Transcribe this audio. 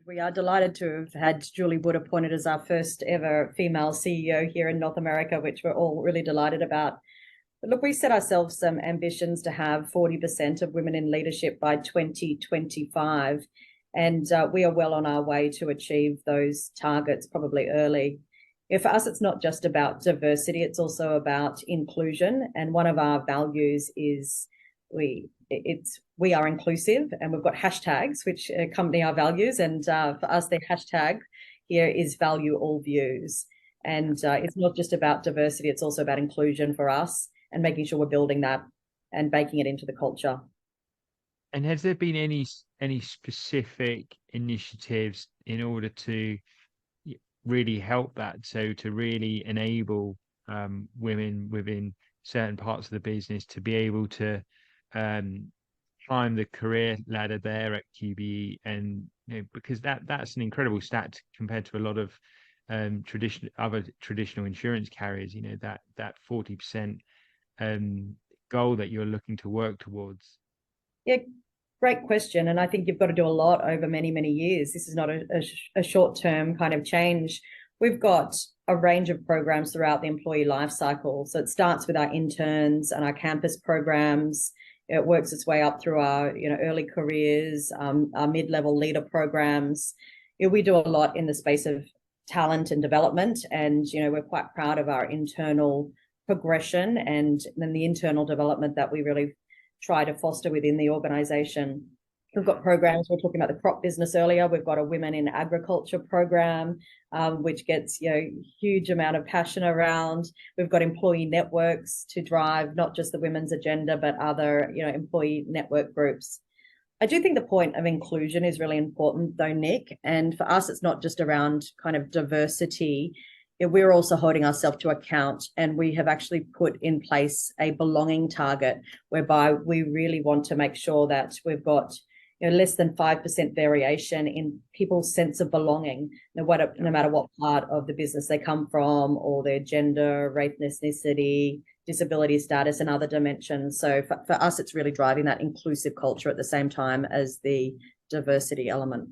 We are delighted to have had Julie Wood appointed as our first ever female CEO here in North America, which we're all really delighted about. But look, we set ourselves some ambitions to have 40% of women in leadership by 2025, and we are well on our way to achieve those targets, probably early. For us, it's not just about diversity, it's also about inclusion. And one of our values is we are inclusive, and we've got hashtags which accompany our values. And for us, the hashtag here is value all views. And it's not just about diversity, it's also about inclusion for us and making sure we're building that and baking it into the culture. And has there been any specific initiatives in order to really help that? So to really enable women within certain parts of the business to be able to climb the career ladder there at QBE, and because that's an incredible stat compared to a lot of traditional insurance carriers. That 40% goal that you're looking to work towards. Yeah, great question. And I think you've got to do a lot over many, many years. This is not a short-term kind of change. We've got a range of programs throughout the employee life cycle. So it starts with our interns and our campus programs. It works its way up through our early careers, our mid-level leader programs. We do a lot in the space of talent and development, and we're quite proud of our internal progression and then the internal development that we really try to foster within the organization. We've got programs, we were talking about the crop business earlier. We've got a Women in Agriculture program, which gets huge amount of passion around. We've got employee networks to drive not just the women's agenda, but other employee network groups. I do think the point of inclusion is really important though, Nick. And for us, it's not just around kind of diversity. We're also holding ourselves to account, and we have actually put in place a belonging target whereby we really want to make sure that we've got less than 5% variation in people's sense of belonging, no matter what part of the business they come from, or their gender, race, ethnicity, disability status, and other dimensions. So for us, it's really driving that inclusive culture at the same time as the diversity element.